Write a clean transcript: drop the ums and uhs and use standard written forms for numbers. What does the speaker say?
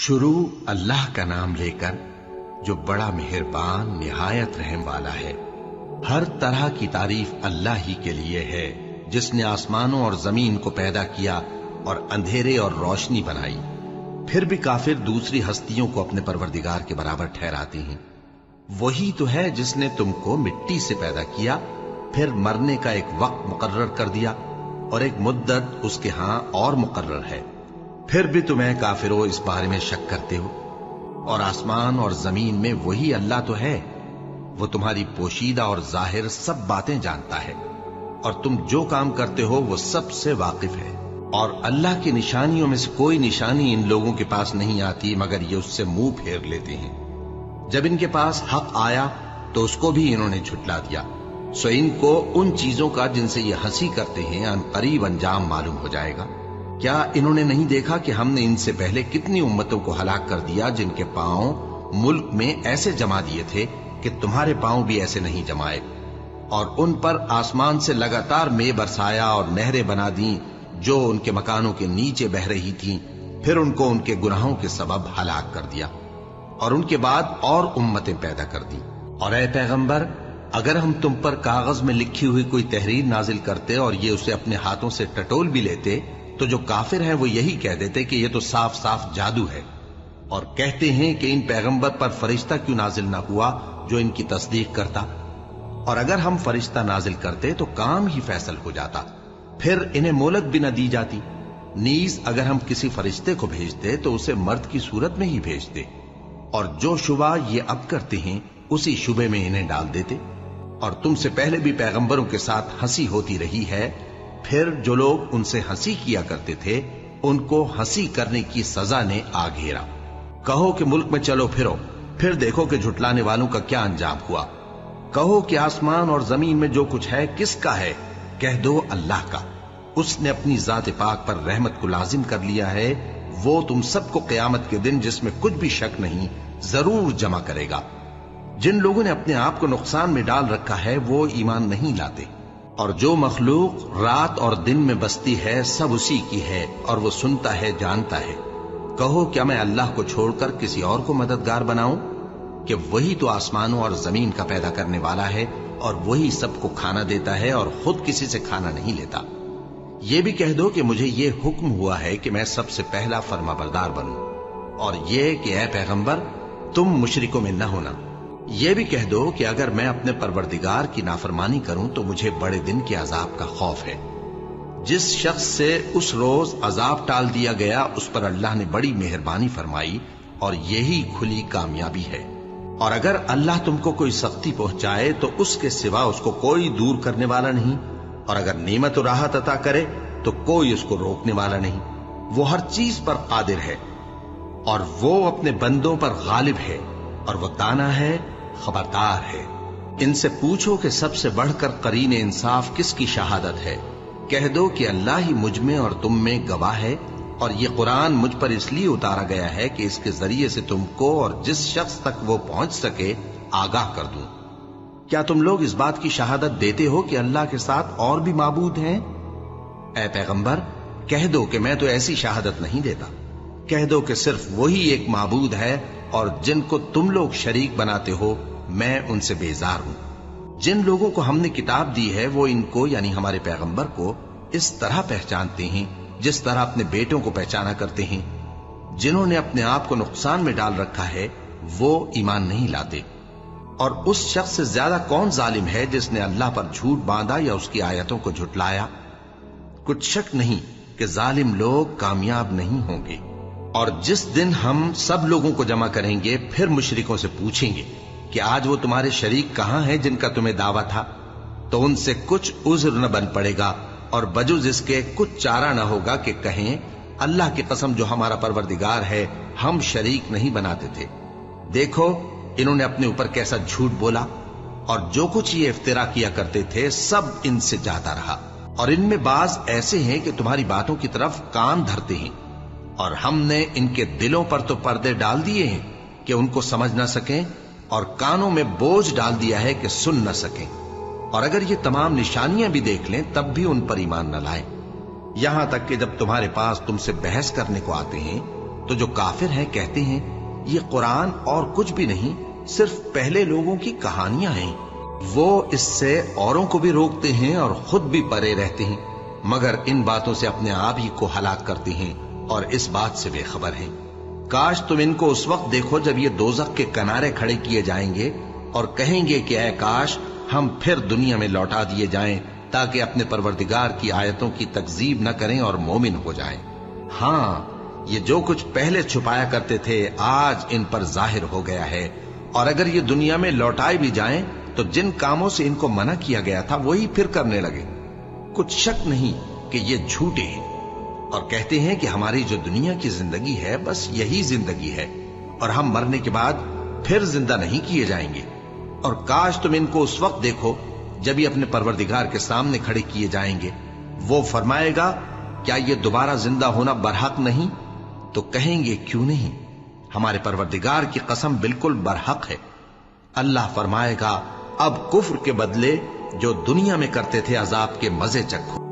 शुरू अल्लाह का नाम लेकर जो बड़ा मेहरबान निहायत रहम वाला है। हर तरह की तारीफ अल्लाह ही के लिए है, जिसने आसमानों और जमीन को पैदा किया और अंधेरे और रोशनी बनाई। फिर भी काफिर दूसरी हस्तियों को अपने परवरदिगार के बराबर ठहराते हैं। वही तो है जिसने तुमको मिट्टी से पैदा किया, फिर मरने का एक वक्त मुकर्रर कर दिया और एक मुद्दत उसके हां और मुकर्रर है। फिर भी तुम्हें काफिरों इस बारे में शक करते हो। और आसमान और जमीन में वही अल्लाह तो है, वो तुम्हारी पोशीदा और जाहिर सब बातें जानता है और तुम जो काम करते हो वो सबसे वाकिफ है। और अल्लाह की निशानियों में से कोई निशानी इन लोगों के पास नहीं आती मगर ये उससे मुंह फेर लेते हैं। जब इनके पास हक आया तो उसको भी इन्होंने झुटला दिया। सो इनको उन चीजों का जिनसे ये हंसी करते हैं अनकरीब अंजाम मालूम हो जाएगा। क्या इन्होंने नहीं देखा कि हमने इनसे पहले कितनी उम्मतों को हलाक कर दिया जिनके पांव मुल्क में ऐसे जमा दिए थे कि तुम्हारे पांव भी ऐसे नहीं जमाए, और उन पर आसमान से लगातार मे बरसाया और नहरें बना दी जो उनके मकानों के नीचे बह रही थीं। फिर उनको उनके गुनाहों के सबब हलाक कर दिया और उनके बाद और उम्मतें पैदा कर दी। और ऐ पैगंबर, अगर हम तुम पर कागज में लिखी हुई कोई तहरीर नाजिल करते और ये उसे अपने हाथों से टटोल भी लेते तो जो काफिर हैं वो यही कह देते कि ये तो साफ साफ जादू है, और कहते हैं कि इन पैगंबर पर फरिश्ता क्यों नाजिल ना हुआ जो इनकी तस्दीक करता। और अगर हम फरिश्ता नाजिल करते तो काम ही फैसल हो जाता, फिर इन्हें मोहलत भी न दी जाती। नीज अगर हम किसी फरिश्ते को भेजते तो उसे मर्द की सूरत में ही भेजते, और जो शुबा ये अब करते हैं उसी शुबे में इन्हें डाल देते। और तुमसे पहले भी पैगंबरों के साथ हंसी होती रही है, फिर जो लोग उनसे हंसी किया करते थे उनको हंसी करने की सजा ने आ घेरा। कहो कि मुल्क में चलो फिरो, फिर देखो कि झुटलाने वालों का क्या अंजाम हुआ। कहो कि आसमान और जमीन में जो कुछ है किसका है, कह दो अल्लाह का। उसने अपनी जात पाक पर रहमत को लाजिम कर लिया है। वो तुम सबको क़यामत के दिन, जिसमें कुछ भी शक नहीं, जरूर जमा करेगा। जिन लोगों ने अपने आप को नुकसान में डाल रखा है वो ईमान नहीं लाते। और जो मखलूक रात और दिन में बसती है सब उसी की है, और वो सुनता है, जानता है। कहो क्या मैं अल्लाह को छोड़कर किसी और को मददगार बनाऊं कि वही तो आसमानों और जमीन का पैदा करने वाला है, और वही सबको खाना देता है और खुद किसी से खाना नहीं लेता। ये भी कह दो कि मुझे ये हुक्म हुआ है कि मैं सबसे पहला फरमाबरदार बनूं, और ये कि ऐ पैगंबर तुम मुशरिकों में न होना। ये भी कह दो कि अगर मैं अपने परवरदिगार की नाफरमानी करूं तो मुझे बड़े दिन के अजाब का खौफ है। जिस शख्स से उस रोज अजाब टाल दिया गया उस पर अल्लाह ने बड़ी मेहरबानी फरमाई, और यही खुली कामयाबी है। और अगर अल्लाह तुमको कोई सख्ती पहुंचाए तो उसके सिवा उसको कोई दूर करने वाला नहीं, और अगर नेमत और राहत अता करे तो कोई उसको रोकने वाला नहीं। वो हर चीज पर कादिर है, और वो अपने बंदों पर गालिब है, और वो दाना है, खबरदार है। इनसे पूछो कि सबसे बढ़कर करीन इंसाफ किसकी शहादत है। कह दो कि अल्लाह ही मुझ में और तुम में गवाह है, और ये कुरान मुझ पर इसलिए उतारा गया है कि इसके जरिए से तुमको और जिस शख्स तक वो पहुंच सके आगाह कर दूं। क्या तुम लोग इस बात की शहादत देते हो कि अल्लाह के साथ और भी माबूद हैं? ऐ पैगंबर, कह दो कि मैं तो ऐसी शहादत नहीं देता। कह दो कि सिर्फ वही एक माबूद है, और जिनको तुम लोग शरीक बनाते हो मैं उनसे बेजार हूं। जिन लोगों को हमने किताब दी है वो इनको यानी हमारे पैगंबर को इस तरह पहचानते हैं जिस तरह अपने बेटों को पहचाना करते हैं। जिन्होंने अपने आप को नुकसान में डाल रखा है वो ईमान नहीं लाते। और उस शख्स से ज्यादा कौन जालिम है जिसने अल्लाह पर झूठ बांधा या उसकी आयतों को झुटलाया। कुछ शक नहीं कि जालिम लोग कामयाब नहीं होंगे। और जिस दिन हम सब लोगों को जमा करेंगे फिर मुशरिकों से पूछेंगे कि आज वो तुम्हारे शरीक कहां हैं जिनका तुम्हें दावा था, तो उनसे कुछ उज़्र न बन पड़ेगा और बजुज इसके कुछ चारा न होगा कि कहें अल्लाह की कसम जो हमारा परवरदिगार है हम शरीक नहीं बनाते थे। देखो इन्होंने अपने ऊपर कैसा झूठ बोला, और जो कुछ ये इफ्तिरा किया करते थे सब इनसे जाता रहा। और इनमें बाज ऐसे हैं कि तुम्हारी बातों की तरफ कान धरते हैं, और हमने इनके दिलों पर तो पर्दे डाल दिए हैं कि उनको समझ ना सकें, और कानों में बोझ डाल दिया है कि सुन न सकें। और अगर ये तमाम निशानियां भी देख लें तब भी उन पर ईमान न लाएं। यहां तक कि जब तुम्हारे पास तुमसे बहस करने को आते हैं تو जो काफिर हैं कहते हैं ये कुरान और कुछ भी नहीं, सिर्फ पहले लोगों की कहानियां हैं। वो इससे औरों को भी रोकते हैं और खुद भी परे रहते हैं, मगर इन बातों से अपने आप ही को हलाक करते हैं और इस बात से बेखबर हैं। काश तुम इनको उस वक्त देखो जब ये दोजख के किनारे खड़े किए जाएंगे और कहेंगे कि ऐ काश हम फिर दुनिया में लौटा दिए जाएं ताकि अपने परवरदिगार की आयतों की तकजीब न करें और मोमिन हो जाएं। हाँ, ये जो कुछ पहले छुपाया करते थे आज इन पर जाहिर हो गया है, और अगर ये दुनिया में लौटाए भी जाएं तो जिन कामों से इनको मना किया गया था वही फिर करने लगे। कुछ शक नहीं कि ये झूठे हैं और कहते हैं कि हमारी जो दुनिया की जिंदगी है बस यही जिंदगी है और हम मरने के बाद फिर जिंदा नहीं किए जाएंगे। और काश तुम इनको उस वक्त देखो जब ये अपने परवरदिगार के सामने खड़े किए जाएंगे। वो फरमाएगा, क्या ये दोबारा जिंदा होना बरहक नहीं? तो कहेंगे, क्यों नहीं, हमारे परवरदिगार की कसम बिल्कुल बरहक है। अल्लाह फरमाएगा, अब कुफ्र के बदले जो दुनिया में करते थे अजाब के मजे चखो।